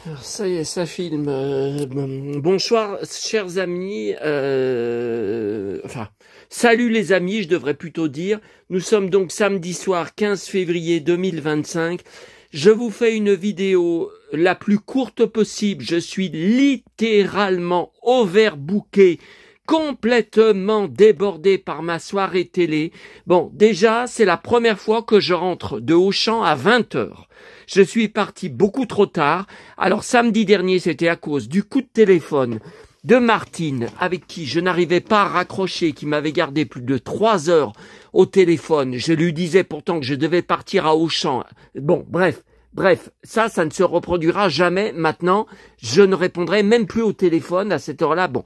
Alors, ça y est, ça filme. Bonsoir, chers amis. Salut les amis, je devrais plutôt dire. Nous sommes donc samedi soir 15 février 2025. Je vous fais une vidéo la plus courte possible. Je suis littéralement overbooké, complètement débordé par ma soirée télé. Bon, déjà, c'est la première fois que je rentre de Auchan à 20h. Je suis parti beaucoup trop tard. Alors samedi dernier, c'était à cause du coup de téléphone de Martine, avec qui je n'arrivais pas à raccrocher, qui m'avait gardé plus de 3 heures au téléphone. Je lui disais pourtant que je devais partir à Auchan. Bon, bref, ça ne se reproduira jamais maintenant. Je ne répondrai même plus au téléphone à cette heure-là. Bon,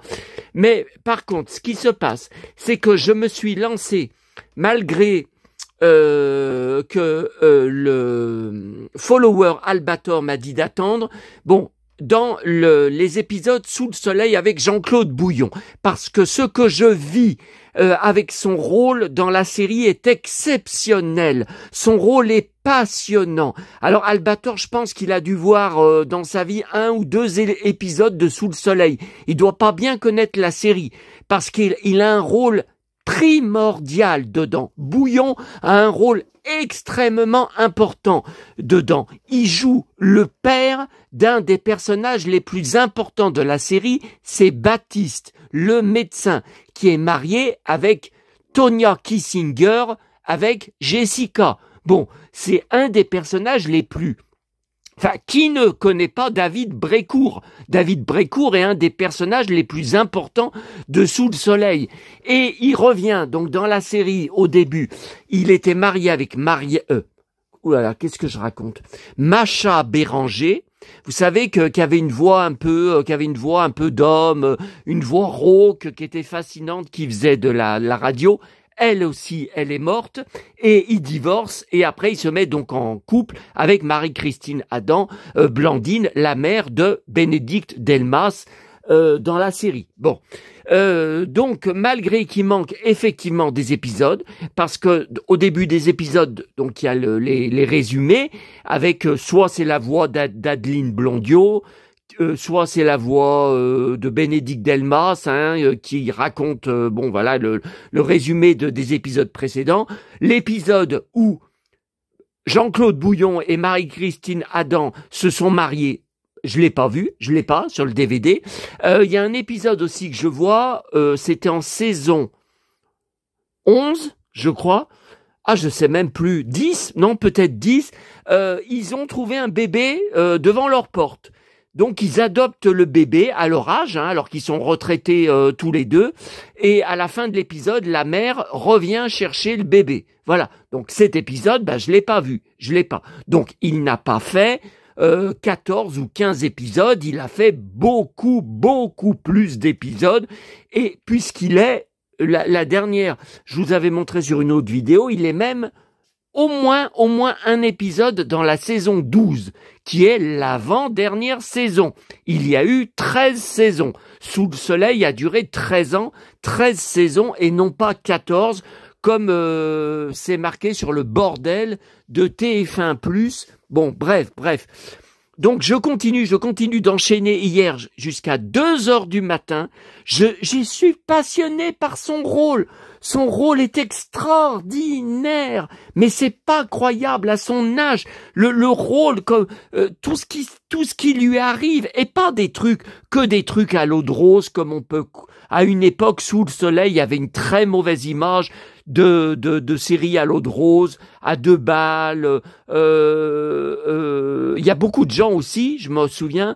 mais par contre, ce qui se passe, c'est que je me suis lancé, malgré que le follower Albator m'a dit d'attendre, bon, dans les épisodes Sous le soleil avec Jean-Claude Bouillon, parce que ce que je vis avec son rôle dans la série est exceptionnel. Son rôle est passionnant. Alors Albator, je pense qu'il a dû voir dans sa vie 1 ou 2 épisodes de Sous le soleil. Il doit pas bien connaître la série, parce qu'il a un rôle primordial dedans. Bouillon a un rôle extrêmement important dedans. Il joue le père d'un des personnages les plus importants de la série, c'est Baptiste, le médecin, qui est marié avec Tonya Kissinger, avec Jessica. Bon, c'est un des personnages les plus... Enfin, qui ne connaît pas David Brécourt? David Brécourt est un des personnages les plus importants de Sous le soleil. Et il revient, donc dans la série, au début, il était marié avec qu'est-ce que je raconte? Macha Béranger. Vous savez qu'il y avait une voix un peu d'homme, une voix rauque qui était fascinante, qui faisait de la radio. Elle aussi, elle est morte, et il divorce, et après il se met donc en couple avec Marie-Christine Adam, Blandine, la mère de Bénédicte Delmas, dans la série. Bon, donc malgré qu'il manque effectivement des épisodes, parce que au début des épisodes, donc il y a les résumés, avec soit c'est la voix d'Adeline Blondiot, soit c'est la voix de Bénédicte Delmas qui raconte le résumé des épisodes précédents. L'épisode où Jean-Claude Bouillon et Marie-Christine Adam se sont mariés, je l'ai pas sur le DVD. Il y a un épisode aussi que je vois, c'était en saison 11, je crois. Ah, je sais même plus, 10, non peut-être 10. Ils ont trouvé un bébé devant leur porte. Donc ils adoptent le bébé à leur âge, alors qu'ils sont retraités tous les deux, et à la fin de l'épisode, la mère revient chercher le bébé. Voilà, donc cet épisode, je l'ai pas vu, Donc il n'a pas fait 14 ou 15 épisodes, il a fait beaucoup plus d'épisodes, et puisqu'il est, la dernière, je vous avais montré sur une autre vidéo, il est même au moins un épisode dans la saison 12, qui est l'avant-dernière saison. Il y a eu 13 saisons. Sous le soleil a duré 13 ans, 13 saisons et non pas 14, comme c'est marqué sur le bordel de TF1+. Bon, bref. Donc je continue d'enchaîner hier jusqu'à 2h du matin. J'y suis passionné par son rôle. Son rôle est extraordinaire, mais c'est pas croyable à son âge. Le rôle, comme tout ce qui lui arrive, et pas des trucs à l'eau de rose, comme on peut. À une époque, Sous le soleil, il y avait une très mauvaise image de séries à l'eau de rose, à 2 balles. Il y a beaucoup de gens aussi, je me souviens,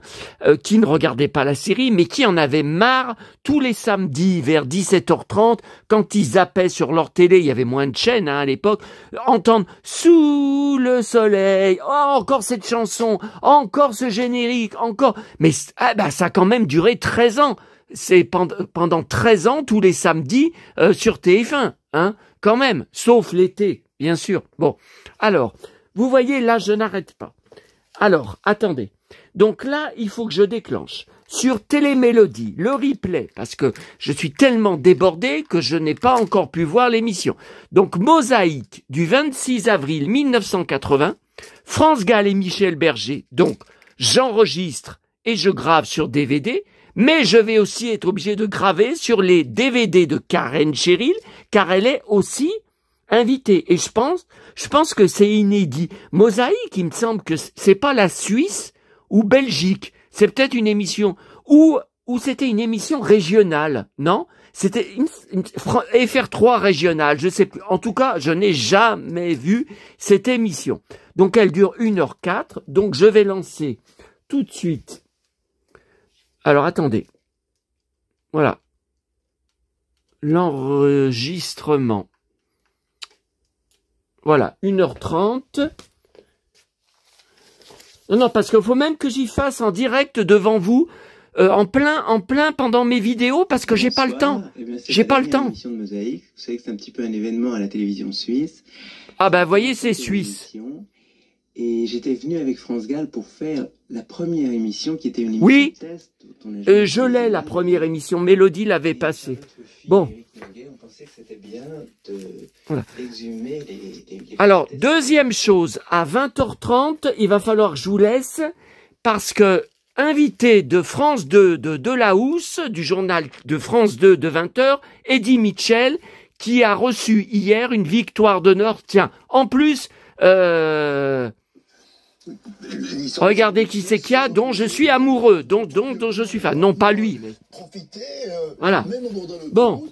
qui ne regardaient pas la série, mais qui en avaient marre tous les samedis vers 17h30, quand ils zappaient sur leur télé, il y avait moins de chaînes à l'époque, entendre Sous le soleil, oh, encore cette chanson, encore ce générique, encore. Mais ça a quand même duré 13 ans. C'est pendant 13 ans, tous les samedis, sur TF1, quand même, sauf l'été, bien sûr. Bon, alors, vous voyez, là, je n'arrête pas. Alors, attendez. Donc là, il faut que je déclenche sur Télémélodie le replay, parce que je suis tellement débordé que je n'ai pas encore pu voir l'émission. Donc, Mosaïque, du 26 avril 1980, France Gall et Michel Berger. Donc, j'enregistre et je grave sur DVD, mais je vais aussi être obligé de graver sur les DVD de Karen Cheryl, car elle est aussi invitée. Et je pense que c'est inédit. Mosaïque, il me semble que c'est pas la Suisse ou Belgique. C'est peut-être une émission ou c'était une émission régionale, non? C'était une FR3 régionale, je sais plus. En tout cas, je n'ai jamais vu cette émission. Donc elle dure 1h04, donc je vais lancer tout de suite. Alors attendez. Voilà. L'enregistrement. Voilà, 1h30. Non, parce qu'il faut même que j'y fasse en direct devant vous, en plein pendant mes vidéos, parce que j'ai pas le temps. J'ai pas le temps. De Mosaïque. Vous savez que c'est un petit peu un événement à la télévision suisse. Ah ben, voyez, c'est suisse. Et j'étais venu avec France Gall pour faire la première émission qui était une émission test. Je l'ai, la première émission. Mélodie l'avait passée. Bon. On pensait que c'était bien de voilà. exhumer les alors, deuxième chose, à 20h30, il va falloir que je vous laisse, parce que invité de France 2 de la Housse, du journal de France 2 de 20h, Eddie Mitchell, qui a reçu hier une victoire d'honneur. Tiens, en plus, regardez qui c'est qu'il y a, dont je suis amoureux, dont je suis fan. Non, pas lui, mais... Voilà. Bon.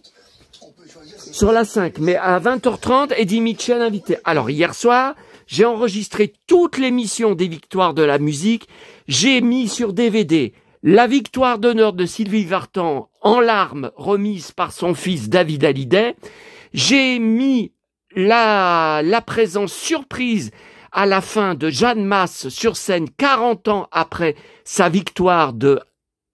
Sur la 5, mais à 20h30, Eddie Mitchell invité. Alors, hier soir, j'ai enregistré toute l'émission des victoires de la musique. J'ai mis sur DVD la victoire d'honneur de Sylvie Vartan en larmes remise par son fils David Hallyday. J'ai mis la présence surprise à la fin de Jeanne Masse sur scène 40 ans après sa victoire de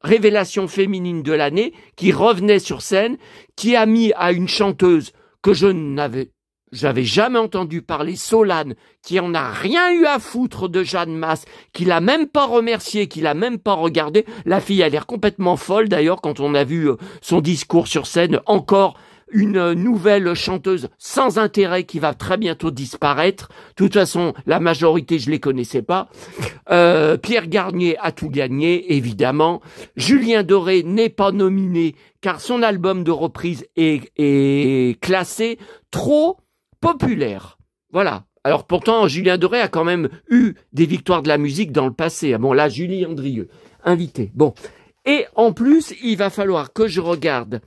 révélation féminine de l'année, qui revenait sur scène, qui a mis à une chanteuse que j'avais jamais entendu parler, Solane, qui en a rien eu à foutre de Jeanne Masse, qui l'a même pas remercié, qui l'a même pas regardé. La fille a l'air complètement folle d'ailleurs quand on a vu son discours sur scène. Encore une nouvelle chanteuse sans intérêt qui va très bientôt disparaître. De toute façon, la majorité, je les connaissais pas. Pierre Garnier a tout gagné, évidemment. Julien Doré n'est pas nominé car son album de reprise est classé trop populaire. Voilà. Alors pourtant, Julien Doré a quand même eu des victoires de la musique dans le passé. Bon, là, Julie Andrieux, invité. Bon. Et en plus, il va falloir que je regarde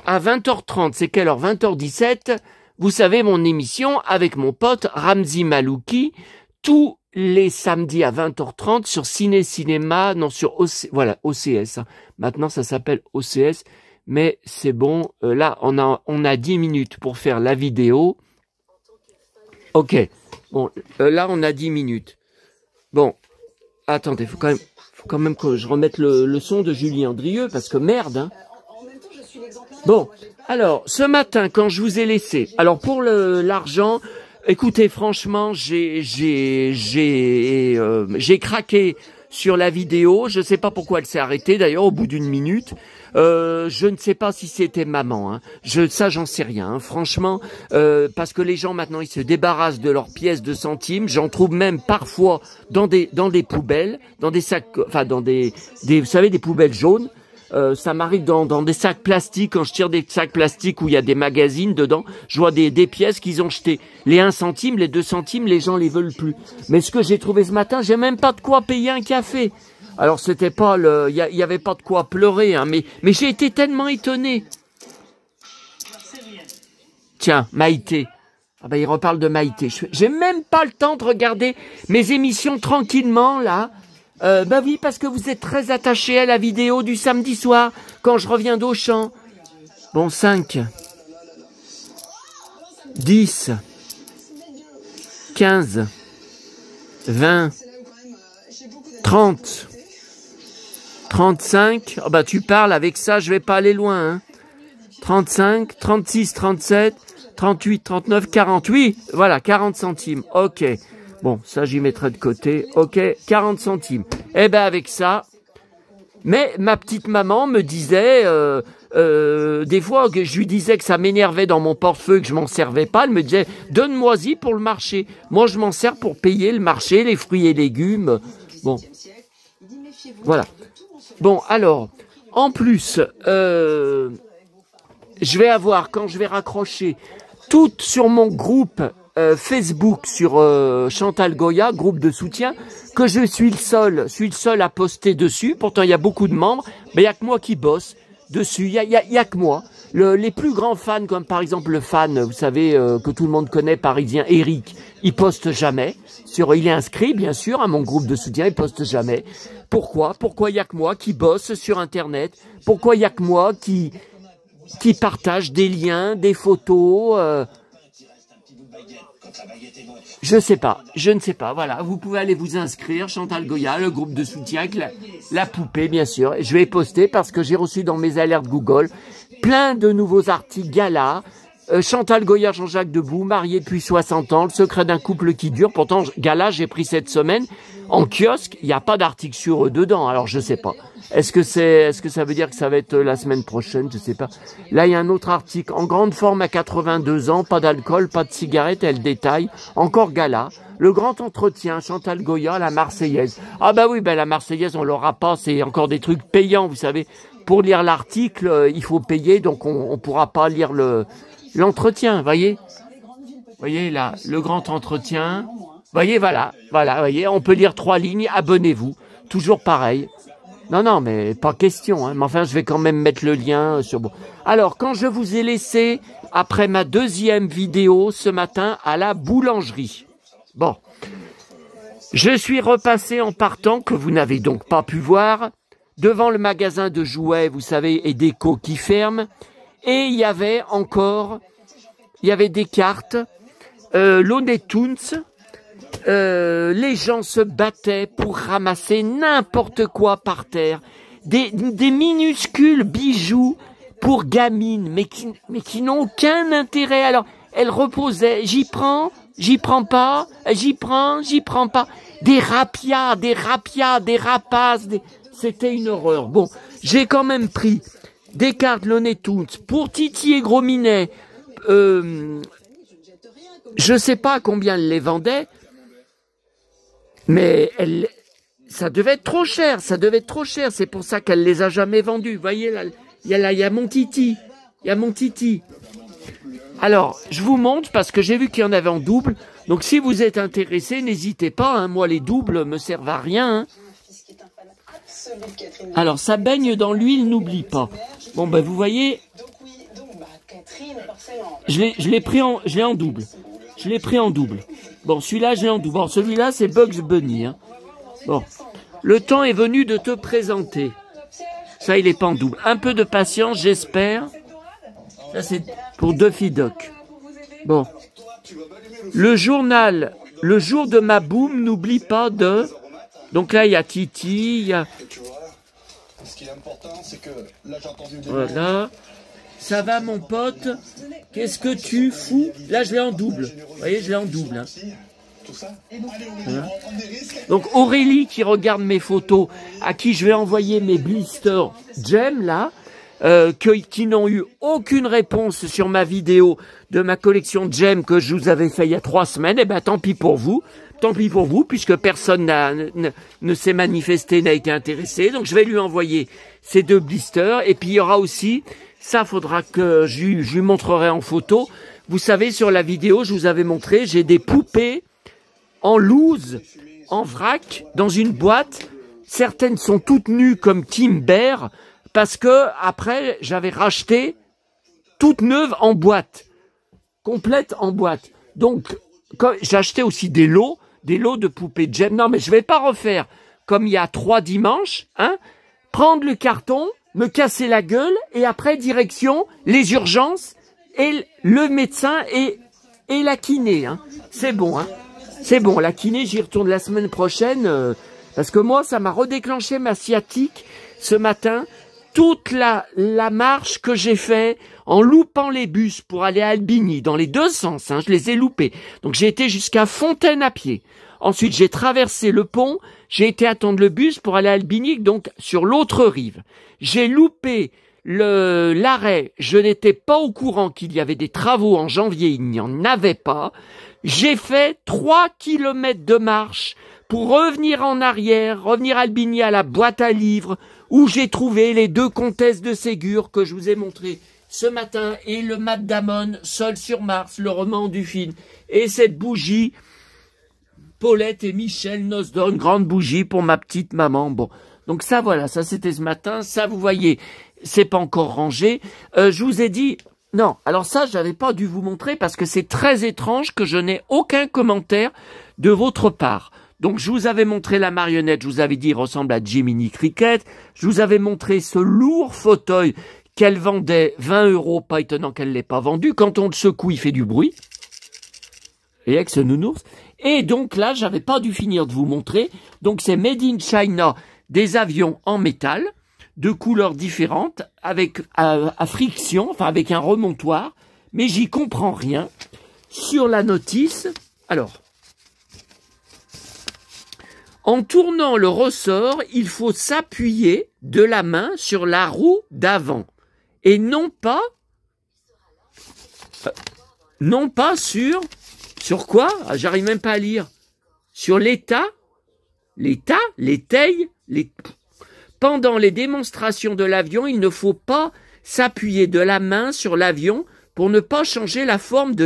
à 20h30, c'est quelle heure? 20h17, vous savez, mon émission avec mon pote Ramzi Malouki, tous les samedis à 20h30 sur Ciné-Cinéma, non, sur OCS. Hein. Maintenant, ça s'appelle OCS, mais c'est bon. Là, on a 10 minutes pour faire la vidéo. Ok. Bon, là, on a 10 minutes. Bon, attendez, faut quand même que je remette le son de Julie Andrieux, parce que merde, hein. Bon, alors, ce matin, quand je vous ai laissé, alors pour l'argent, écoutez, franchement, j'ai craqué sur la vidéo. Je ne sais pas pourquoi elle s'est arrêtée, d'ailleurs, au bout d'une minute. Je ne sais pas si c'était maman, hein. Ça, j'en sais rien, hein. Franchement, parce que les gens, maintenant, ils se débarrassent de leurs pièces de centimes. J'en trouve même parfois dans des poubelles, dans des sacs, enfin, vous savez, des poubelles jaunes. Ça m'arrive dans des sacs plastiques, quand je tire des sacs plastiques où il y a des magazines dedans, je vois des pièces qu'ils ont jetées. Les 1 centime, les 2 centimes, les gens les veulent plus. Mais ce que j'ai trouvé ce matin, j'ai même pas de quoi payer un café. Alors c'était pas il y avait pas de quoi pleurer, hein, mais j'ai été tellement étonné. Tiens, Maïté. Ah ben il reparle de Maïté. J'ai même pas le temps de regarder mes émissions tranquillement là. Ben oui, parce que vous êtes très attaché à la vidéo du samedi soir, quand je reviens d'Auchan. Bon, 5, 10, 15, 20, 30, 35. Oh bah tu parles, avec ça, je vais pas aller loin. Hein. 35, 36, 37, 38, 39, 40. Oui, voilà, 40 centimes. Ok. Bon, ça j'y mettrai de côté. Ok, 40 centimes. Eh ben avec ça, Mais ma petite maman me disait, des fois que je lui disais que ça m'énervait dans mon portefeuille, que je m'en servais pas, elle me disait, donne-moi-y pour le marché. Moi, je m'en sers pour payer le marché, les fruits et légumes. Bon, voilà. Bon, alors, en plus, je vais avoir, quand je vais raccrocher, tout sur mon groupe Facebook sur Chantal Goya, groupe de soutien, que je suis le seul à poster dessus. Pourtant, il y a beaucoup de membres, mais il n'y a que moi qui bosse dessus. Il y a que moi. Les plus grands fans, comme par exemple le fan, vous savez, que tout le monde connaît, parisien, Eric, il poste jamais. Il est inscrit, bien sûr, à mon groupe de soutien, il poste jamais. Pourquoi? Pourquoi il y a que moi qui bosse sur Internet? Pourquoi il y a que moi qui partage des liens, des photos je ne sais pas, voilà. Vous pouvez aller vous inscrire, Chantal Goya, le groupe de soutien avec la poupée, bien sûr. Je vais poster parce que j'ai reçu dans mes alertes Google plein de nouveaux articles Gala. Chantal Goya, Jean-Jacques Debout, marié depuis 60 ans, le secret d'un couple qui dure. Pourtant, Gala, j'ai pris cette semaine. En kiosque, il n'y a pas d'article sur eux dedans, alors je sais pas. Est-ce que ça veut dire que ça va être la semaine prochaine? Je sais pas. Là, il y a un autre article. En grande forme à 82 ans, pas d'alcool, pas de cigarette, elle détaille. Encore Gala. Le grand entretien, Chantal Goya, la Marseillaise. Ah bah oui, la Marseillaise, on l'aura pas, c'est encore des trucs payants, vous savez. Pour lire l'article, il faut payer, donc on pourra pas lire l'entretien, voyez. Voyez là, le grand entretien. Voyez, voilà, voyez, on peut lire 3 lignes, abonnez-vous. Toujours pareil. Non, mais pas question, hein. Mais enfin, je vais quand même mettre le lien sur... Bon. Alors, quand je vous ai laissé, après ma deuxième vidéo ce matin, à la boulangerie. Bon. Je suis repassé en partant, que vous n'avez donc pas pu voir, devant le magasin de jouets, vous savez, et déco qui ferme. Et il y avait des cartes, Looney Tunes. Les gens se battaient pour ramasser n'importe quoi par terre, des minuscules bijoux pour gamines, mais qui n'ont aucun intérêt. Alors, elles reposaient, j'y prends pas, j'y prends pas. Des rapias, des rapaces, c'était une horreur. Bon, j'ai quand même pris des cartes Looney Tunes pour Titi et Gros Minet. Je sais pas combien elles les vendaient. Mais ça devait être trop cher, c'est pour ça qu'elle les a jamais vendus. Vous voyez, là, il y a mon Titi, Alors, je vous montre parce que j'ai vu qu'il y en avait en double. Donc, si vous êtes intéressé, n'hésitez pas. Hein, moi, les doubles me servent à rien. Hein. Alors, ça baigne dans l'huile, n'oublie pas. Bon, vous voyez, je l'ai en double. Je l'ai pris en double. Bon, celui-là, je l'ai en double. Bon, celui-là, c'est Bugs Bunny. Hein. Bon, le temps est venu de te présenter. Ça, il est pas en double. Un peu de patience, j'espère. Ça, c'est pour Duffy Duck. Bon. Le journal, le jour de ma boum, n'oublie pas de... Donc là, il y a Titi, il y a... Voilà. Ça va, mon pote? Qu'est-ce que tu fous? Là, je l'ai en double. Vous voyez, je l'ai en double. Hein. Voilà. Donc, Aurélie, qui regarde mes photos, à qui je vais envoyer mes blisters Gem, là, qui n'ont eu aucune réponse sur ma vidéo de ma collection Gem que je vous avais fait il y a 3 semaines, eh ben, tant pis pour vous. Tant pis pour vous, puisque personne ne s'est manifesté, n'a été intéressé. Donc, je vais lui envoyer ces 2 blisters. Et puis, il y aura aussi... Ça, faudra que je lui montrerai en photo. Vous savez, sur la vidéo, je vous avais montré, j'ai des poupées en loose, en vrac, dans une boîte. Certaines sont toutes nues comme Kim Bear, parce que après, j'avais racheté toutes neuves en boîte, complètes en boîte. Donc, j'ai acheté aussi des lots de poupées Gem. Non, mais je vais pas refaire comme il y a 3 dimanches, hein. Prendre le carton, me casser la gueule, et après, direction, les urgences, et le médecin et la kiné, hein. C'est bon, hein. C'est bon, la kiné, j'y retourne la semaine prochaine, parce que moi, ça m'a redéclenché ma sciatique ce matin. Toute la marche que j'ai fait en loupant les bus pour aller à Albigny, dans les 2 sens, hein, je les ai loupés. Donc j'ai été jusqu'à Fontaine à pied. Ensuite, j'ai traversé le pont. J'ai été attendre le bus pour aller à Albigny, donc sur l'autre rive. J'ai loupé l'arrêt. Je n'étais pas au courant qu'il y avait des travaux en janvier. Il n'y en avait pas. J'ai fait 3 kilomètres de marche pour revenir en arrière, revenir à Albigny à la boîte à livres, où j'ai trouvé les 2 comtesses de Ségur que je vous ai montré ce matin, et le Matt Damon, Seul sur Mars, le roman du film, et cette bougie, Paulette et Michel Nosdorf, une grande bougie pour ma petite maman. Bon, donc ça voilà, ça c'était ce matin, ça vous voyez, c'est pas encore rangé. Je vous ai dit, non, alors ça j'avais pas dû vous montrer parce que c'est très étrange que je n'ai aucun commentaire de votre part. Donc je vous avais montré la marionnette, je vous avais dit il ressemble à Jiminy Cricket, je vous avais montré ce lourd fauteuil qu'elle vendait 20 €, pas étonnant qu'elle ne l'ait pas vendu. Quand on le secoue, il fait du bruit. Et avec ce nounours. Et donc là, j'avais pas dû finir de vous montrer. Donc c'est Made in China, des avions en métal, de couleurs différentes, avec à friction, enfin avec un remontoir. Mais j'y comprends rien. Sur la notice, alors, en tournant le ressort, il faut s'appuyer de la main sur la roue d'avant. Et non pas sur quoi? J'arrive même pas à lire. Sur l'état, pendant les démonstrations de l'avion, il ne faut pas s'appuyer de la main sur l'avion pour ne pas changer la forme de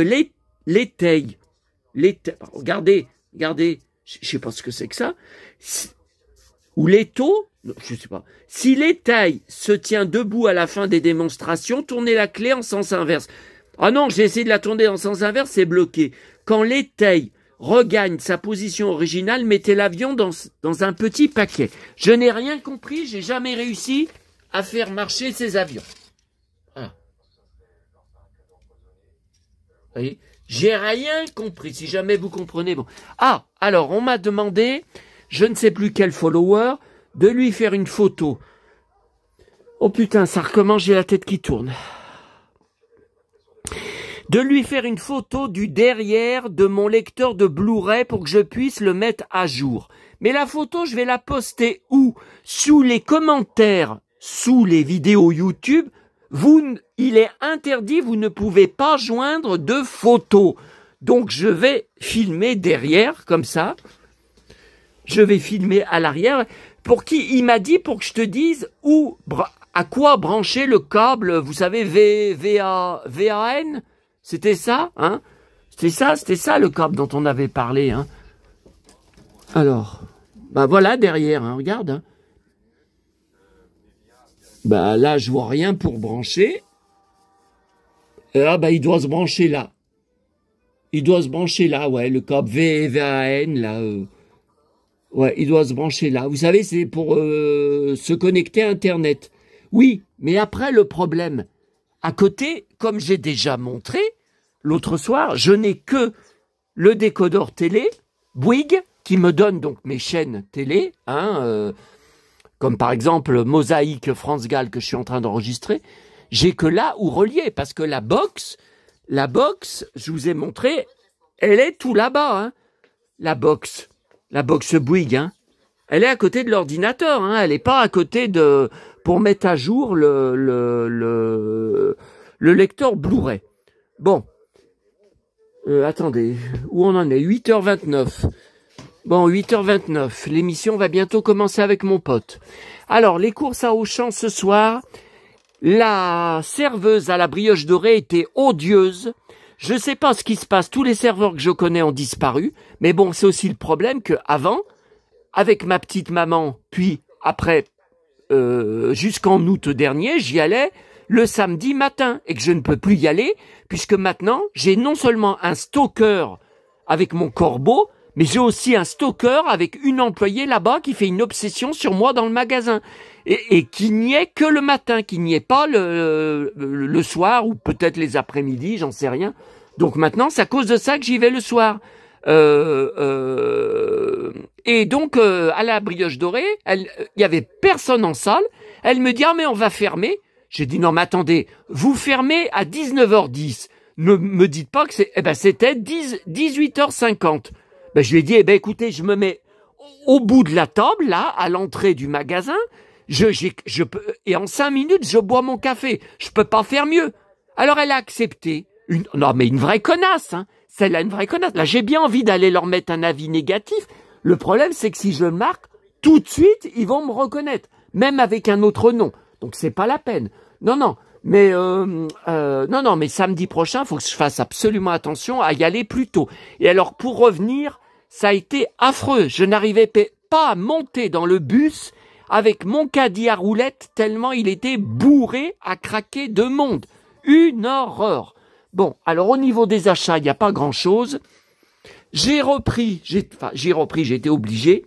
l'étail. Regardez, je sais pas ce que c'est que ça. Ou l'étau, je sais pas. Si l'étail se tient debout à la fin des démonstrations, tournez la clé en sens inverse. Ah non, j'ai essayé de la tourner en sens inverse, c'est bloqué. Quand l'étail regagne sa position originale, mettez l'avion dans un petit paquet. Je n'ai rien compris, j'ai jamais réussi à faire marcher ces avions. Ah. Vous voyez, j'ai rien compris, si jamais vous comprenez. Bon. Ah, alors on m'a demandé, je ne sais plus quel follower, de lui faire une photo. Oh putain, ça recommence, j'ai la tête qui tourne. De lui faire une photo du derrière de mon lecteur de Blu-ray pour que je puisse le mettre à jour. Mais la photo, je vais la poster où? Sous les commentaires, sous les vidéos YouTube. Il est interdit, vous ne pouvez pas joindre de photos. Donc je vais filmer derrière, comme ça. Je vais filmer à l'arrière. Pour qui? Il m'a dit pour que je te dise à quoi brancher le câble, vous savez, VAN? C'était ça, hein? C'était ça le câble dont on avait parlé, hein? Alors, bah voilà derrière, hein, regarde. Hein. Bah là, je vois rien pour brancher. Ah bah il doit se brancher là. Il doit se brancher là, ouais, le câble VAN, là. Ouais, il doit se brancher là. Vous savez, c'est pour se connecter à Internet. Oui, mais après, le problème, à côté, comme j'ai déjà montré l'autre soir, je n'ai que le décodeur télé, Bouygues, qui me donne donc mes chaînes télé, hein, comme par exemple Mosaïque France Gall que je suis en train d'enregistrer. J'ai que là où relier, parce que la box, je vous ai montré, elle est tout là-bas, hein, la box Bouygues, hein. Elle est à côté de l'ordinateur, hein, elle n'est pas à côté pour mettre à jour le lecteur Blu-ray. Bon, attendez, où on en est? 8h29. Bon, 8h29, l'émission va bientôt commencer avec mon pote. Alors, les courses à Auchan ce soir, la serveuse à la brioche dorée était odieuse. Je sais pas ce qui se passe, tous les serveurs que je connais ont disparu, mais bon, c'est aussi le problème que avant, avec ma petite maman, puis après, jusqu'en août dernier, j'y allais le samedi matin, et que je ne peux plus y aller, puisque maintenant, j'ai non seulement un stalker avec mon corbeau, mais j'ai aussi un stalker avec une employée là-bas qui fait une obsession sur moi dans le magasin, et qui n'y est que le matin, qui n'y est pas le soir, ou peut-être les après-midi, j'en sais rien. Donc maintenant, c'est à cause de ça que j'y vais le soir. Et donc, à la brioche dorée, il y avait personne en salle. Elle me dit, ah mais on va fermer. J'ai dit, non mais attendez, vous fermez à 19h10. Ne me dites pas que c'était 18h50. Ben, je lui ai dit, eh ben, écoutez, je me mets au bout de la table, là, à l'entrée du magasin, et en 5 minutes, je bois mon café. Je peux pas faire mieux. Alors, elle a accepté. Non, mais une vraie connasse, hein. Celle-là, une vraie connasse. Là, j'ai bien envie d'aller leur mettre un avis négatif. Le problème, c'est que si je le marque, tout de suite, ils vont me reconnaître. Même avec un autre nom. Donc, c'est pas la peine. Non, non. Mais, non, mais samedi prochain, faut que je fasse absolument attention à y aller plus tôt. Et alors, pour revenir, ça a été affreux. Je n'arrivais pas à monter dans le bus avec mon caddie à roulettes tellement il était bourré à craquer de monde. Une horreur. Bon, alors au niveau des achats, il n'y a pas grand-chose. J'ai été obligé.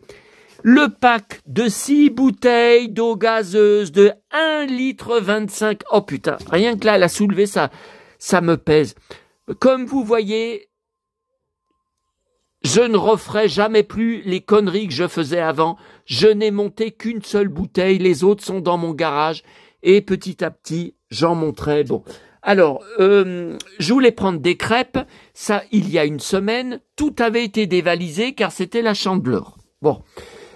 Le pack de 6 bouteilles d'eau gazeuse de 1,25 litre. Oh putain, rien que là, elle a soulevé ça. Ça me pèse. Comme vous voyez, je ne referai jamais plus les conneries que je faisais avant. Je n'ai monté qu'une seule bouteille. Les autres sont dans mon garage. Et petit à petit, j'en monterai. Bon. Alors, je voulais prendre des crêpes. Ça, il y a une semaine, tout avait été dévalisé car c'était la Chandeleur. Bon.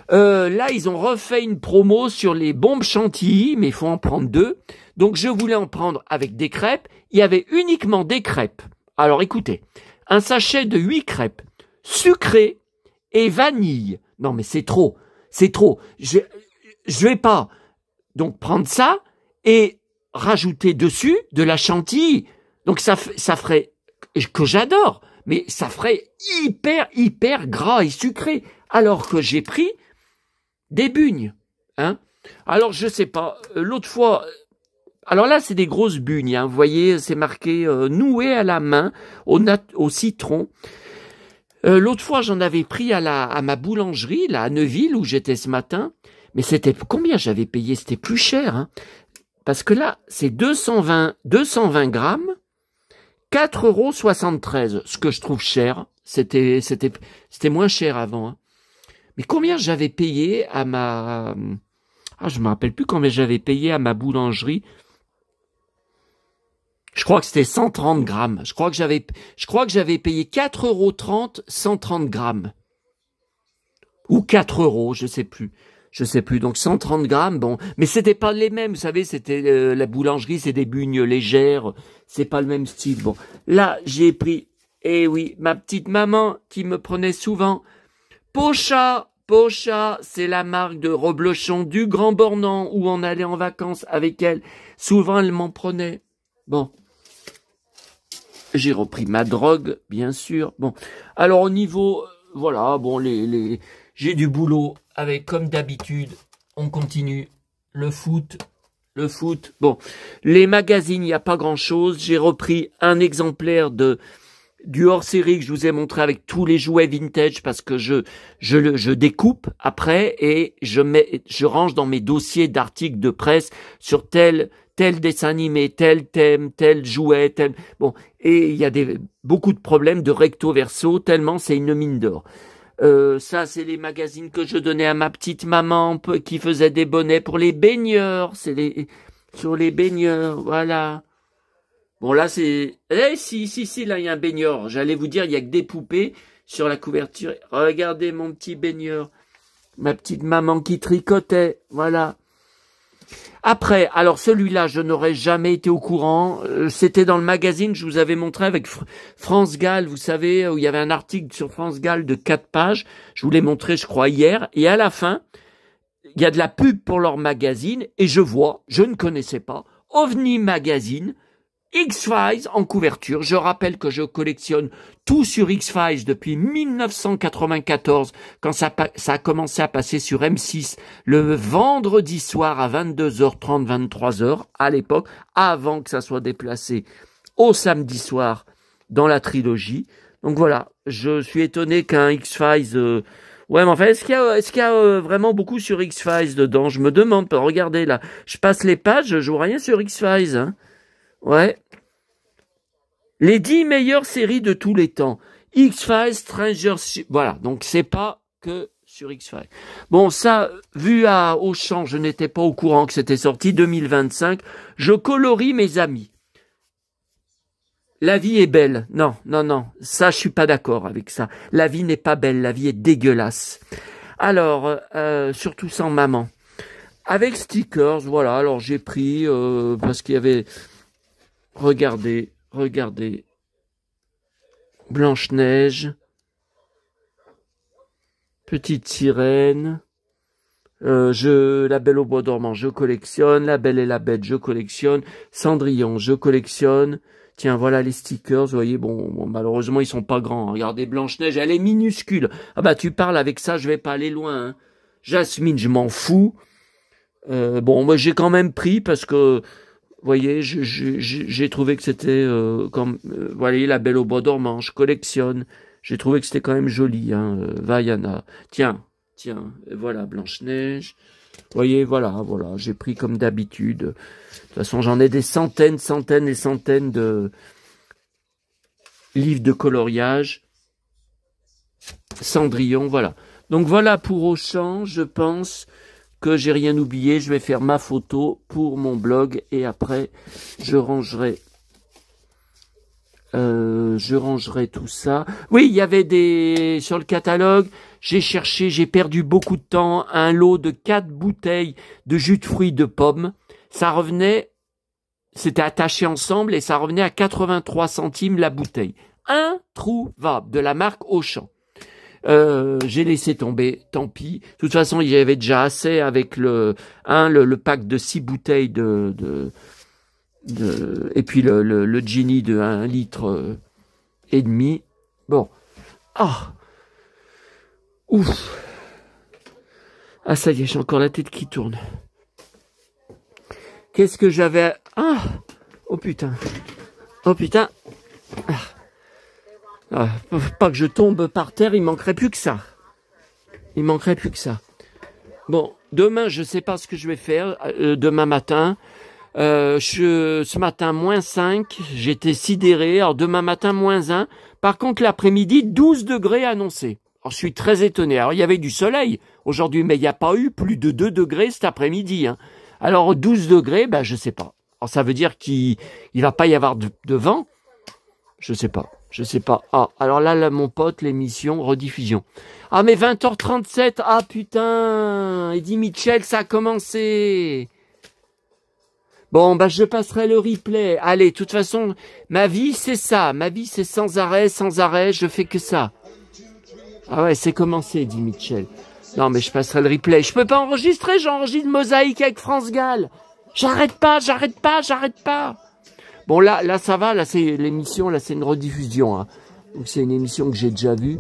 Là, ils ont refait une promo sur les bombes chantilly, mais il faut en prendre 2. Donc, je voulais en prendre avec des crêpes. Il y avait uniquement des crêpes. Alors, écoutez, un sachet de 8 crêpes, sucrées et vanille. Non, mais c'est trop. C'est trop. Je vais pas donc prendre ça et rajouter dessus de la chantilly. Donc, ça ferait, que j'adore, mais ça ferait hyper gras et sucré. Alors que j'ai pris des bugnes, hein. Alors, je sais pas, l'autre fois, alors là, c'est des grosses bugnes, hein. Vous voyez, c'est marqué noué à la main, au citron. L'autre fois, j'en avais pris à ma boulangerie, là, à Neuville, où j'étais ce matin. Mais c'était, combien j'avais payé? C'était plus cher, hein. Parce que là, c'est 220 grammes, 4,73 €, ce que je trouve cher. C'était moins cher avant, hein. Mais combien j'avais payé à ma... Ah, je me rappelle plus combien j'avais payé à ma boulangerie. Je crois que c'était 130 grammes. Je crois que j'avais payé 4,30 €, 130 grammes. Ou 4 €, je sais plus. Donc 130 grammes, bon. Mais c'était pas les mêmes, vous savez, c'était la boulangerie, c'est des bugnes légères. C'est pas le même style. Bon. Là, j'ai pris, eh oui, ma petite maman qui me prenait souvent. Pocha, c'est la marque de reblochon du Grand Bornand où on allait en vacances avec elle. Souvent, elle m'en prenait. Bon. J'ai repris ma drogue, bien sûr. Bon. Alors, au niveau, voilà, bon, j'ai du boulot avec, comme d'habitude, on continue. Le foot. Bon. Les magazines, il n'y a pas grand chose. J'ai repris un exemplaire du hors-série que je vous ai montré avec tous les jouets vintage parce que je découpe après et je range dans mes dossiers d'articles de presse sur tel dessin animé, tel thème, tel jouet, tel... Bon, et il y a beaucoup de problèmes de recto verso tellement c'est une mine d'or. Ça, c'est les magazines que je donnais à ma petite maman qui faisait des bonnets pour les baigneurs. Sur les baigneurs, voilà. Bon, là, c'est... si, là, il y a un baigneur. J'allais vous dire, il y a que des poupées sur la couverture. Regardez mon petit baigneur. Ma petite maman qui tricotait, voilà. Après, alors celui-là, je n'aurais jamais été au courant. C'était dans le magazine que je vous avais montré avec France Gall, vous savez, où il y avait un article sur France Gall de 4 pages. Je vous l'ai montré, je crois, hier. Et à la fin, il y a de la pub pour leur magazine. Et je ne connaissais pas, OVNI Magazine, X-Files en couverture. Je rappelle que je collectionne tout sur X-Files depuis 1994, quand ça a commencé à passer sur M6 le vendredi soir à 22h30, 23h, à l'époque, avant que ça soit déplacé au samedi soir dans la trilogie. Donc voilà, je suis étonné qu'un X-Files... Ouais, mais enfin, est-ce qu'il y a vraiment beaucoup sur X-Files dedans? Je me demande, regardez là, je passe les pages, je vois rien sur X-Files, hein. Ouais. Les 10 meilleures séries de tous les temps. X-Files, Stranger... Voilà, donc c'est pas que sur X-Files. Bon, ça, vu à Auchan, je n'étais pas au courant que c'était sorti 2025. Je colorie mes amis. La vie est belle. Non, non, non. Ça, je suis pas d'accord avec ça. La vie n'est pas belle. La vie est dégueulasse. Alors, surtout sans maman. Avec stickers, voilà. Alors, j'ai pris, parce qu'il y avait... Regardez, regardez. Blanche-Neige. Petite sirène. La Belle au bois dormant, je collectionne. La Belle et la Bête, je collectionne. Cendrillon, je collectionne. Tiens, voilà les stickers, vous voyez, bon, malheureusement, ils sont pas grands. Regardez, Blanche-Neige, elle est minuscule. Ah bah, tu parles avec ça, je vais pas aller loin. Hein. Jasmine, je m'en fous. Bon, moi, j'ai quand même pris parce que, vous voyez, j'ai trouvé que c'était, voilà, la Belle au bois dormant, je collectionne. J'ai trouvé que c'était quand même joli, hein, Vaiana. Tiens, voilà, Blanche-Neige. Vous voyez, voilà, j'ai pris comme d'habitude. De toute façon, j'en ai des centaines et centaines de livres de coloriage. Cendrillon, voilà. Donc voilà pour Auchan, je pense que j'ai rien oublié. Je vais faire ma photo pour mon blog et après, je rangerai tout ça. Oui, il y avait sur le catalogue, j'ai cherché, j'ai perdu beaucoup de temps, un lot de 4 bouteilles de jus de fruits de pommes. Ça revenait, c'était attaché ensemble et ça revenait à 83 centimes la bouteille. Introuvable, de la marque Auchan. J'ai laissé tomber, tant pis. De toute façon, il y avait déjà assez avec le pack de 6 bouteilles et puis le Genie de 1 litre et demi. Bon. Ah. Ouf. Ah, ça y est, j'ai encore la tête qui tourne. Qu'est-ce que j'avais... Ah. Oh putain. Oh putain. Ah, pas que je tombe par terre, il manquerait plus que ça. Il manquerait plus que ça. Bon, demain, je sais pas ce que je vais faire. Demain matin, ce matin, -5, j'étais sidéré. Alors, demain matin, -1. Par contre, l'après-midi, 12 degrés annoncés. Alors, je suis très étonné. Alors, il y avait du soleil aujourd'hui, mais il n'y a pas eu plus de 2 degrés cet après-midi. Hein. Alors, 12 degrés, ben, je sais pas. Alors, ça veut dire qu'il va pas y avoir de vent. Je sais pas. Ah, alors là, mon pote, l'émission, rediffusion. Ah, mais 20h37. Ah, putain. Eddie Mitchell, ça a commencé. Bon, bah, je passerai le replay. Allez, de toute façon, ma vie, c'est ça. Ma vie, c'est sans arrêt. Je fais que ça. Ah ouais, c'est commencé, Eddie Mitchell. Non, mais je passerai le replay. Je peux pas enregistrer, j'enregistre Mosaïque avec France Gall. J'arrête pas. Bon, là, ça va. Là, c'est l'émission. Là, c'est une rediffusion. Hein. Donc, c'est une émission que j'ai déjà vue.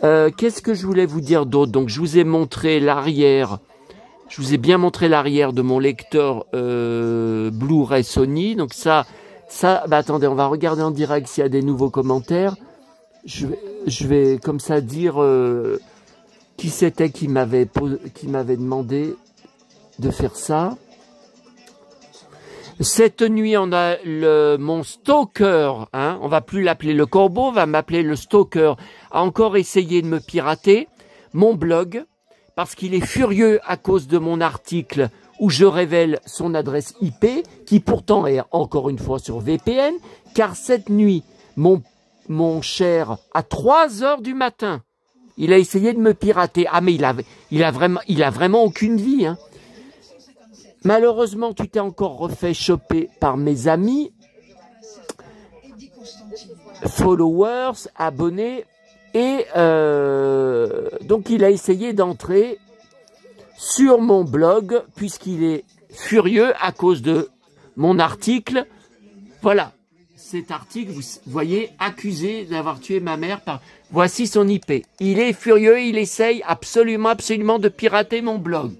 Qu'est-ce que je voulais vous dire d'autre? Donc, je vous ai montré l'arrière. Je vous ai bien montré l'arrière de mon lecteur Blu-ray Sony. Donc, ça, bah, attendez, on va regarder en direct s'il y a des nouveaux commentaires. Je vais comme ça dire qui c'était qui m'avait demandé de faire ça. Cette nuit, on a mon stalker, hein, on va plus l'appeler le corbeau, on va m'appeler le stalker, a encore essayé de me pirater mon blog, parce qu'il est furieux à cause de mon article où je révèle son adresse IP, qui pourtant est encore une fois sur VPN, car cette nuit, mon cher, à 3 heures du matin, il a essayé de me pirater. Ah, mais il a vraiment aucune vie, hein. Malheureusement, tu t'es encore refait choper par mes amis, followers, abonnés, et donc il a essayé d'entrer sur mon blog, puisqu'il est furieux à cause de mon article. Voilà, cet article, vous voyez, accusé d'avoir tué ma mère par... Voici son IP. Il est furieux, il essaye absolument de pirater mon blog.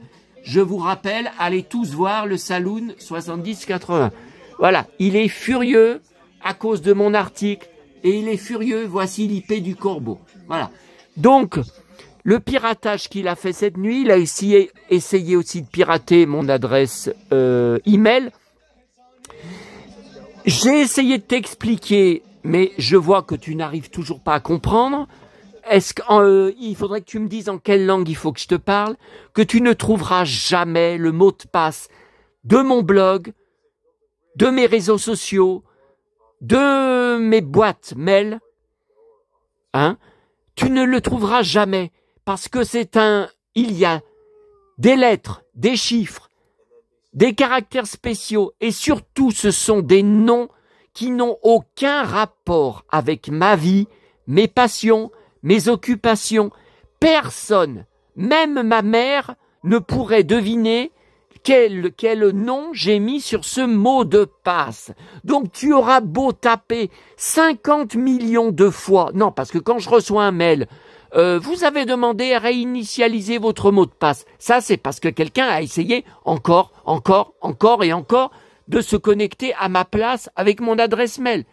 Je vous rappelle, allez tous voir le Saloon 7080. Voilà, il est furieux à cause de mon article et il est furieux, voici l'IP du corbeau. Voilà. Donc, le piratage qu'il a fait cette nuit, il a essayé aussi de pirater mon adresse email. J'ai essayé de t'expliquer, mais je vois que tu n'arrives toujours pas à comprendre. Est-ce qu'il faudrait que tu me dises en quelle langue il faut que je te parle, que tu ne trouveras jamais le mot de passe de mon blog, de mes réseaux sociaux, de mes boîtes mail, hein, tu ne le trouveras jamais parce que il y a des lettres, des chiffres, des caractères spéciaux et surtout ce sont des noms qui n'ont aucun rapport avec ma vie, mes passions, mes occupations. Personne, même ma mère, ne pourrait deviner quel nom j'ai mis sur ce mot de passe. Donc tu auras beau taper 50 millions de fois. Non, parce que quand je reçois un mail, vous avez demandé à réinitialiser votre mot de passe. Ça, c'est parce que quelqu'un a essayé encore et encore de se connecter à ma place avec mon adresse mail.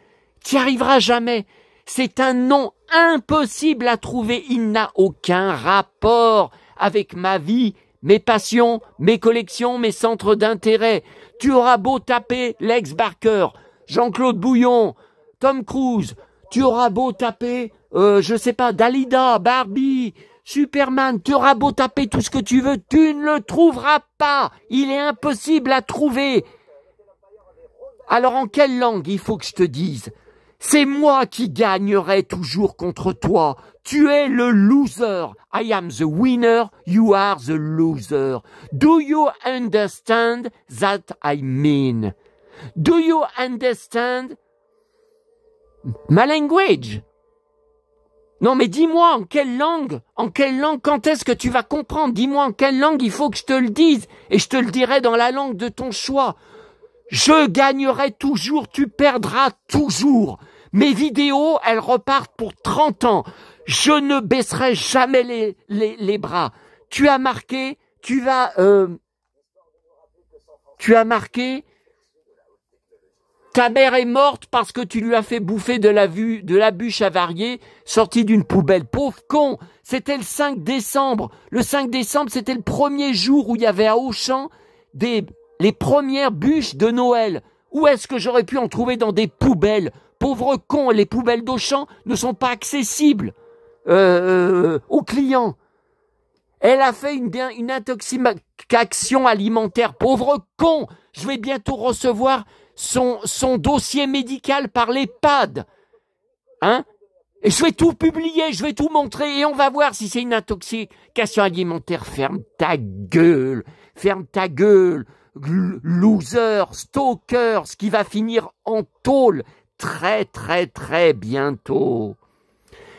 Tu n'y arriveras jamais. C'est un nom impossible à trouver. Il n'a aucun rapport avec ma vie, mes passions, mes collections, mes centres d'intérêt. Tu auras beau taper Lex Barker, Jean-Claude Bouillon, Tom Cruise. Tu auras beau taper, je sais pas, Dalida, Barbie, Superman. Tu auras beau taper tout ce que tu veux. Tu ne le trouveras pas. Il est impossible à trouver. Alors en quelle langue il faut que je te dise? C'est moi qui gagnerai toujours contre toi. Tu es le loser. I am the winner, you are the loser. Do you understand that I mean? Do you understand my language? Non mais dis-moi en quelle langue, quand est-ce que tu vas comprendre? Dis-moi en quelle langue il faut que je te le dise et je te le dirai dans la langue de ton choix. Je gagnerai toujours, tu perdras toujours. Mes vidéos, elles repartent pour 30 ans. Je ne baisserai jamais les bras. Tu as marqué, ta mère est morte parce que tu lui as fait bouffer de la bûche avariée sortie d'une poubelle. Pauvre con, c'était le 5 décembre. Le 5 décembre, c'était le premier jour où il y avait à Auchan les premières bûches de Noël. Où est-ce que j'aurais pu en trouver dans des poubelles? Pauvre con, les poubelles d'Auchan ne sont pas accessibles aux clients. Elle a fait une intoxication alimentaire. Pauvre con, je vais bientôt recevoir son dossier médical par l'EHPAD. Hein? Et je vais tout publier, je vais tout montrer et on va voir si c'est une intoxication alimentaire. Ferme ta gueule, loser, stalker, ce qui va finir en tôle très très très bientôt.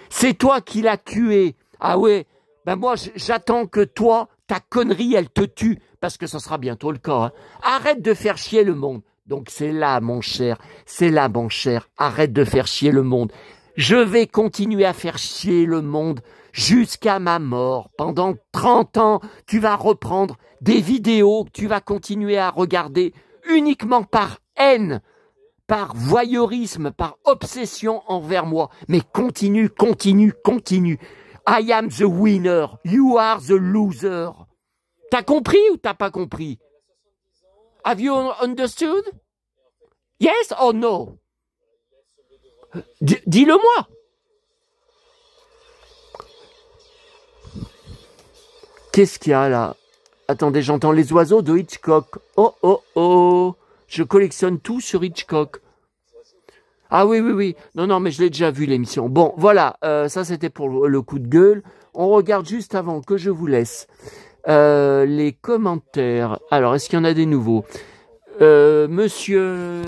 C'est toi qui l'as tué. Ah ouais, ben moi j'attends que toi, ta connerie, elle te tue, parce que ce sera bientôt le cas. Hein. Arrête de faire chier le monde. Donc c'est là mon cher, arrête de faire chier le monde. Je vais continuer à faire chier le monde jusqu'à ma mort. Pendant 30 ans, tu vas reprendre des vidéos que tu vas continuer à regarder uniquement par haine, par voyeurisme, par obsession envers moi. Mais continue. I am the winner, you are the loser. T'as compris ou t'as pas compris? Have you understood? Yes or no? Dis-le-moi. Qu'est-ce qu'il y a là? Attendez, j'entends les oiseaux de Hitchcock. Oh. Je collectionne tout sur Hitchcock. Ah oui. Non, mais je l'ai déjà vu l'émission. Bon, voilà, ça c'était pour le coup de gueule. On regarde juste avant que je vous laisse les commentaires. Alors, est-ce qu'il y en a des nouveaux? Monsieur...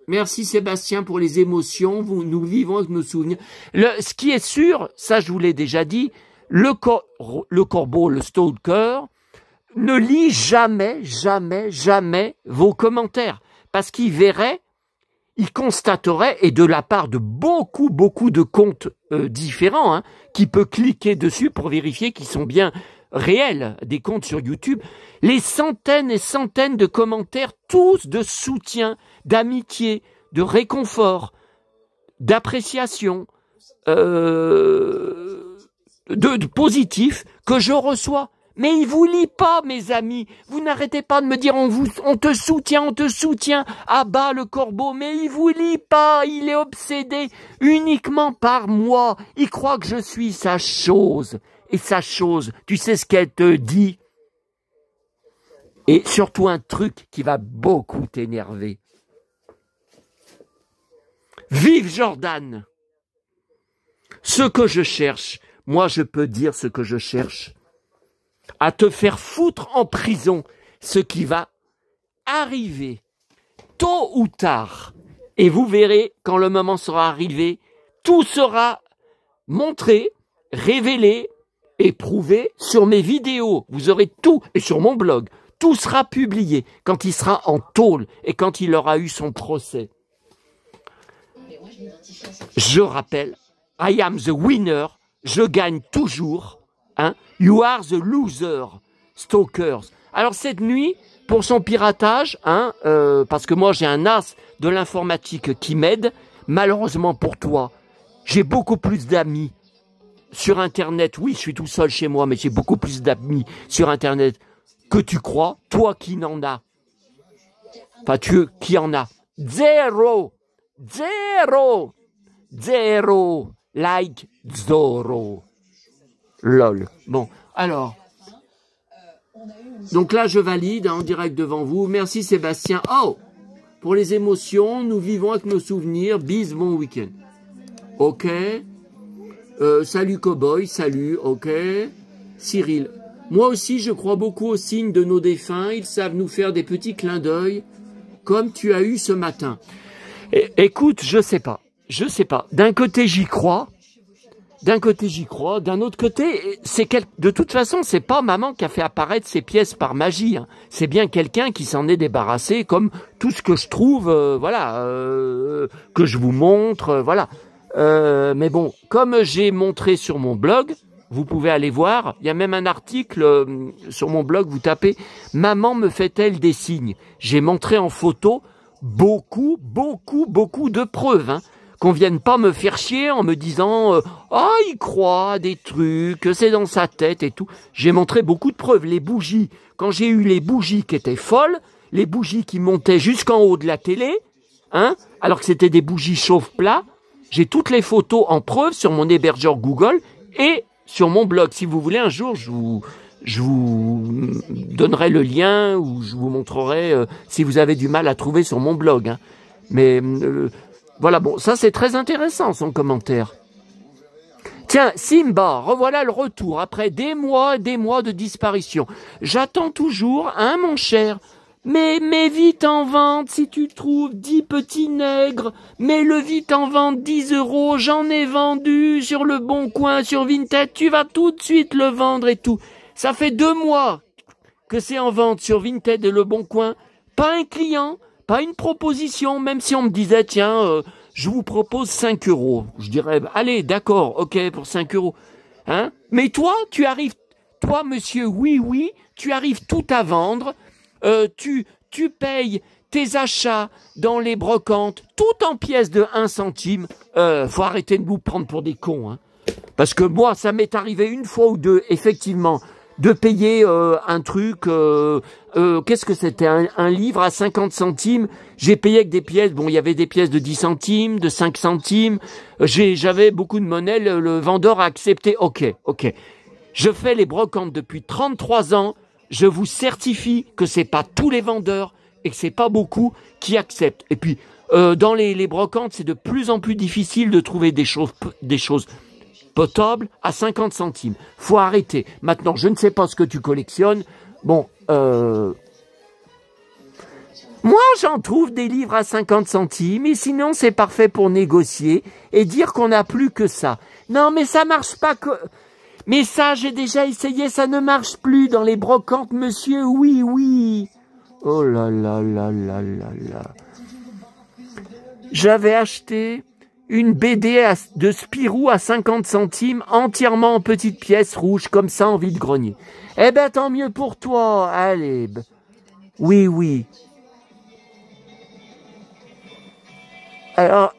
Merci Sébastien pour les émotions. Nous vivons avec nos souvenirs. Ce qui est sûr, ça je vous l'ai déjà dit, le corbeau, le stalker, ne lit jamais vos commentaires. Parce qu'il verrait, il constaterait, et de la part de beaucoup de comptes différents, hein, qui peut cliquer dessus pour vérifier qu'ils sont bien réels, des comptes sur YouTube, les centaines et centaines de commentaires, tous de soutien, d'amitié, de réconfort, d'appréciation, de positif que je reçois. Mais il vous lit pas, mes amis. Vous n'arrêtez pas de me dire on te soutient. Ah bah le corbeau, mais il vous lit pas. Il est obsédé uniquement par moi. Il croit que je suis sa chose. Et sa chose, tu sais ce qu'elle te dit? Et surtout un truc qui va beaucoup t'énerver. Vive Jordan! Ce que je cherche, moi je peux dire ce que je cherche, à te faire foutre en prison, ce qui va arriver tôt ou tard. Et vous verrez, quand le moment sera arrivé, tout sera montré, révélé et prouvé sur mes vidéos. Vous aurez tout, et sur mon blog, tout sera publié quand il sera en tôle et quand il aura eu son procès. Je rappelle, I am the winner, je gagne toujours. Hein? You are the loser, stalkers. Alors cette nuit, pour son piratage, hein, parce que moi j'ai un as de l'informatique qui m'aide, malheureusement pour toi, j'ai beaucoup plus d'amis sur Internet. Oui, je suis tout seul chez moi, mais j'ai beaucoup plus d'amis sur Internet que tu crois, toi qui n'en as. Enfin, tu qui en as. Zéro. Like Zorro. Lol. Bon, alors. Donc là, je valide en direct devant vous. Merci Sébastien. Oh, pour les émotions, nous vivons avec nos souvenirs. Bis, bon week-end. Ok. Salut Cowboy, salut. Ok. Cyril. Moi aussi, je crois beaucoup aux signes de nos défunts. Ils savent nous faire des petits clins d'œil, comme tu as eu ce matin. Écoute, je sais pas. D'un côté, j'y crois. D'un autre côté, de toute façon, c'est pas maman qui a fait apparaître ces pièces par magie. Hein. C'est bien quelqu'un qui s'en est débarrassé, comme tout ce que je trouve, que je vous montre, voilà. Mais bon, comme j'ai montré sur mon blog, vous pouvez aller voir. Il y a même un article sur mon blog. Vous tapez « Maman me fait-elle des signes ?» J'ai montré en photo beaucoup de preuves. Hein. Qu'on vienne pas me faire chier en me disant il croit à des trucs, c'est dans sa tête et tout. J'ai montré beaucoup de preuves. Les bougies, quand j'ai eu les bougies qui étaient folles, les bougies qui montaient jusqu'en haut de la télé, hein, alors que c'était des bougies chauffe-plat, j'ai toutes les photos en preuve sur mon hébergeur Google et sur mon blog. Si vous voulez, un jour, je vous donnerai le lien ou je vous montrerai si vous avez du mal à trouver sur mon blog. Hein. Mais voilà, bon, ça c'est très intéressant son commentaire. Tiens, Simba, revoilà le retour après des mois et des mois de disparition. J'attends toujours, hein mon cher. Mais mets vite en vente si tu trouves 10 petits nègres. Mets-le vite en vente 10 €. J'en ai vendu sur le Bon Coin, sur Vinted. Tu vas tout de suite le vendre et tout. Ça fait 2 mois que c'est en vente sur Vinted et le Bon Coin. Pas un client, pas une proposition. Même si on me disait, tiens, je vous propose 5 €. Je dirais, allez, d'accord, ok, pour 5 €. Hein? Mais toi, tu arrives, toi, monsieur, oui, tu arrives tout à vendre. Tu payes tes achats dans les brocantes, tout en pièces de 1 centime. Faut arrêter de vous prendre pour des cons. Hein. Parce que moi, ça m'est arrivé une fois ou deux, effectivement, de payer un truc, qu'est-ce que c'était, un livre à 50 centimes. J'ai payé avec des pièces, bon, il y avait des pièces de 10 centimes, de 5 centimes. J'avais beaucoup de monnaie, le vendeur a accepté. Ok. Je fais les brocantes depuis 33 ans. Je vous certifie que c'est pas tous les vendeurs et que c'est pas beaucoup qui acceptent. Et puis, dans les brocantes, c'est de plus en plus difficile de trouver des choses potables à 50 centimes. Faut arrêter. Maintenant, je ne sais pas ce que tu collectionnes. Bon, moi, j'en trouve des livres à 50 centimes et sinon, c'est parfait pour négocier et dire qu'on n'a plus que ça. Non, mais ça marche pas que... Mais ça, j'ai déjà essayé, ça ne marche plus dans les brocantes, monsieur, oui. Oh là là. J'avais acheté une BD de Spirou à 50 centimes, entièrement en petites pièces rouges, comme ça, en vide-grenier. Eh ben, tant mieux pour toi, allez. Oui. Alors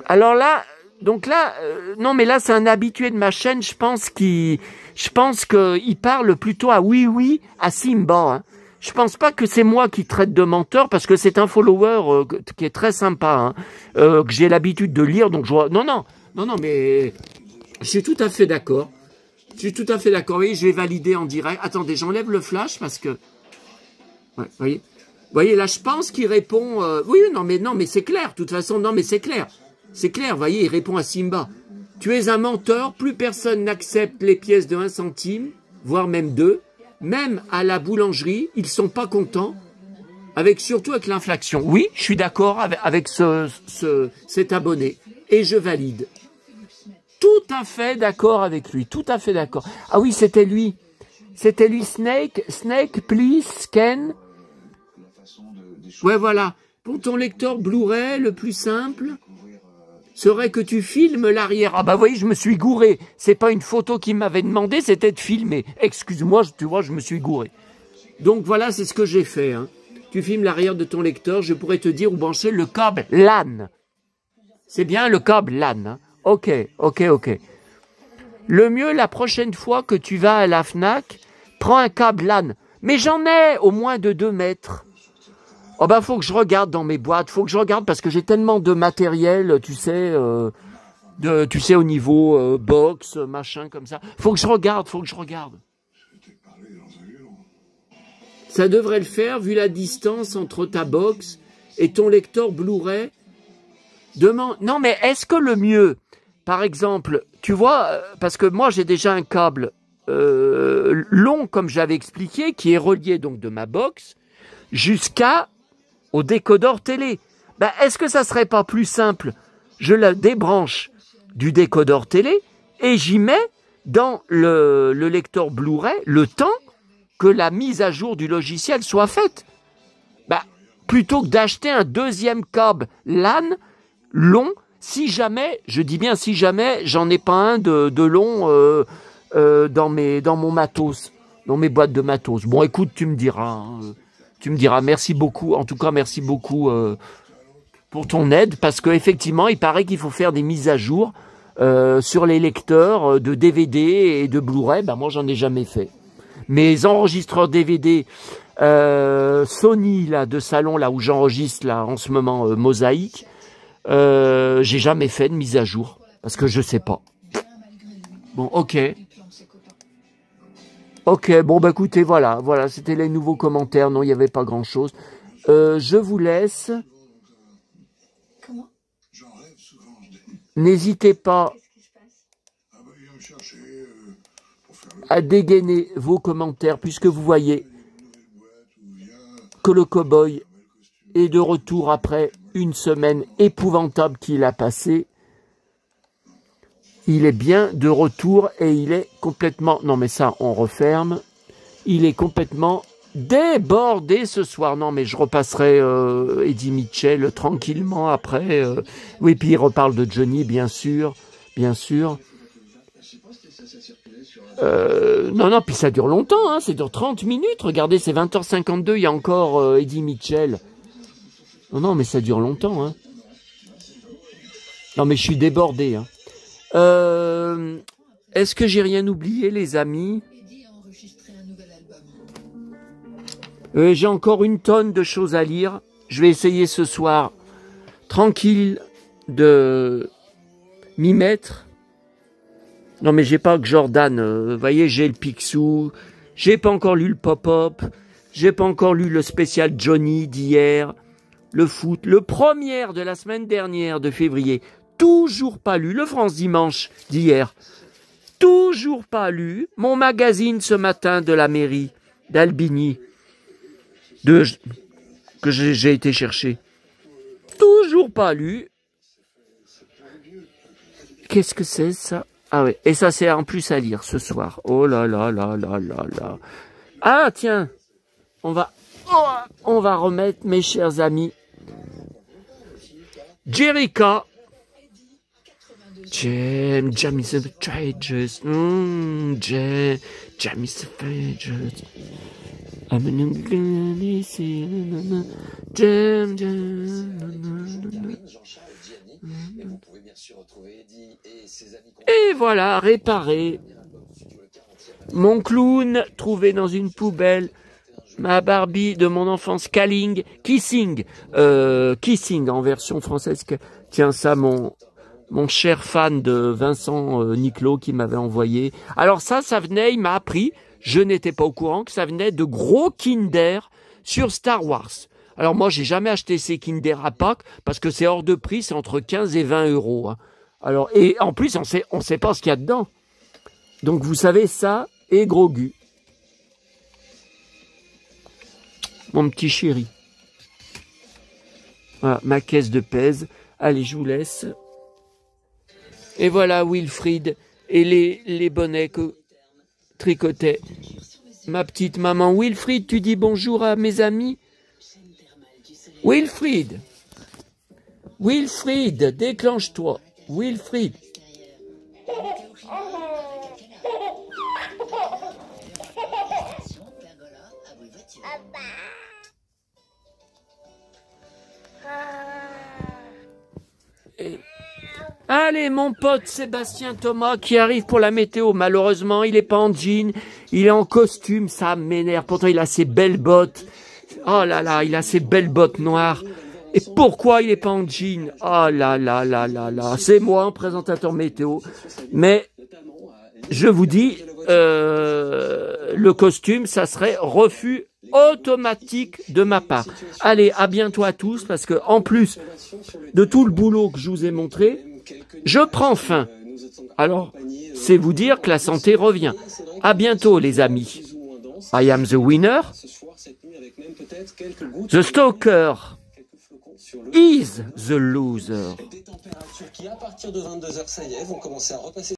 là... Donc là, non mais là c'est un habitué de ma chaîne, je pense qu'il parle plutôt à oui, à Simba. Hein. Je pense pas que c'est moi qui traite de menteur parce que c'est un follower qui est très sympa, hein, que j'ai l'habitude de lire. Donc je vois, non, mais je suis tout à fait d'accord. Oui, je vais valider en direct. Attendez, j'enlève le flash parce que, ouais, voyez. voyez, là, je pense qu'il répond... oui, non, mais c'est clair. De toute façon, non, mais c'est clair. C'est clair, vous voyez, il répond à Simba. Tu es un menteur, plus personne n'accepte les pièces de 1 centime, voire même 2. Même à la boulangerie, ils sont pas contents, surtout avec l'inflation. Oui, je suis d'accord avec cet abonné. Et je valide. Tout à fait d'accord avec lui, tout à fait d'accord. Ah oui, c'était lui. C'était lui, Snake, please, scan. Ouais, voilà. Pour ton lecteur Blu-ray, le plus simple serait que tu filmes l'arrière. Ah bah oui, je me suis gouré. C'est pas une photo qu'il m'avait demandé, c'était de filmer. Excuse-moi, tu vois, je me suis gouré. Donc voilà, c'est ce que j'ai fait. Hein. Tu filmes l'arrière de ton lecteur, je pourrais te dire où brancher le câble LAN. C'est bien le câble LAN. Hein. Ok. Le mieux, la prochaine fois que tu vas à la Fnac, prends un câble LAN. Mais j'en ai au moins de 2 mètres. Oh bah faut que je regarde dans mes boîtes, faut que je regarde parce que j'ai tellement de matériel, tu sais au niveau box, machin comme ça. Faut que je regarde. Ça devrait le faire vu la distance entre ta box et ton lecteur Blu-ray. Non mais est-ce que le mieux, par exemple, tu vois, parce que moi j'ai déjà un câble long comme j'avais expliqué, qui est relié donc de ma box au décodeur télé. Ben, est-ce que ça serait pas plus simple? Je la débranche du décodeur télé et j'y mets dans le lecteur Blu-ray le temps que la mise à jour du logiciel soit faite. Ben, plutôt que d'acheter un deuxième câble LAN long, si jamais, je dis bien si jamais, j'en ai pas un de long dans mon matos, dans mes boîtes de matos. Bon, écoute, tu me diras... merci beaucoup, en tout cas merci beaucoup pour ton aide, parce qu'effectivement il paraît qu'il faut faire des mises à jour sur les lecteurs de DVD et de Blu-ray. Ben moi j'en ai jamais fait. Mes enregistreurs DVD Sony là, de salon, là où j'enregistre là en ce moment Mosaïque, j'ai jamais fait de mise à jour, parce que je sais pas. Bon, Ok, bon bah écoutez, voilà, c'était les nouveaux commentaires, non, il n'y avait pas grand-chose. Je vous laisse. N'hésitez pas à dégainer vos commentaires, puisque vous voyez que le cow-boy est de retour après une semaine épouvantable qu'il a passée. Il est bien de retour et il est complètement... Non mais ça, on referme. Il est complètement débordé ce soir. Non mais je repasserai Eddie Mitchell tranquillement après. Oui, puis il reparle de Johnny, bien sûr. Non, puis ça dure longtemps. Hein, ça dure 30 minutes. Regardez, c'est 20h52. Il y a encore Eddie Mitchell. Non, mais ça dure longtemps. Hein. Non mais je suis débordé. Hein. Est-ce que j'ai rien oublié, les amis? J'ai encore une tonne de choses à lire. Je vais essayer ce soir, tranquille, de m'y mettre. Non, mais j'ai pas que Jordan. Vous voyez, j'ai le Picsou. J'ai pas encore lu le Pop-Up. J'ai pas encore lu le spécial Johnny d'hier. Le foot. Le premier de la semaine dernière, de février. Toujours pas lu. Le France Dimanche d'hier. Toujours pas lu. Mon magazine ce matin de la mairie d'Albigny. Que j'ai été chercher. Toujours pas lu. Qu'est-ce que c'est ça? Ah ouais. Et ça c'est en plus à lire ce soir. Oh là là là là là là. Ah tiens. On va remettre, mes chers amis, Jerica. Jam is the Pages. Jam is the Pages. Et voilà, réparé. Mon clown trouvé dans une poubelle. Ma Barbie de mon enfance, Kissing en version française. Tiens, ça, mon cher fan de Vincent Niclot qui m'avait envoyé. Alors ça venait, il m'a appris, je n'étais pas au courant, que ça venait de gros Kinder sur Star Wars. Alors moi, j'ai jamais acheté ces Kinder à Pâques parce que c'est hors de prix, c'est entre 15 et 20 euros. Hein. Alors, et en plus, on sait pas ce qu'il y a dedans. Donc vous savez ça et gros gu. Mon petit chéri. Voilà, ma caisse de pèse. Allez, je vous laisse. Et voilà Wilfried et les bonnets que tricotait ma petite maman. Wilfried, tu dis bonjour à mes amis? Wilfried, Wilfried, déclenche-toi. Wilfried. Allez, mon pote Sébastien Thomas qui arrive pour la météo. Malheureusement, il est pas en jean, il est en costume, ça m'énerve. Pourtant, il a ses belles bottes. Oh là là, il a ses belles bottes noires. Et pourquoi il est pas en jean? Oh là là là là là. C'est moi, un présentateur météo. Mais je vous dis, le costume, ça serait refus automatique de ma part. Allez, à bientôt à tous, parce que en plus de tout le boulot que je vous ai montré, je prends faim. Alors, c'est vous dire que la santé revient. À bientôt, les amis. I am the winner. The stalker is the loser.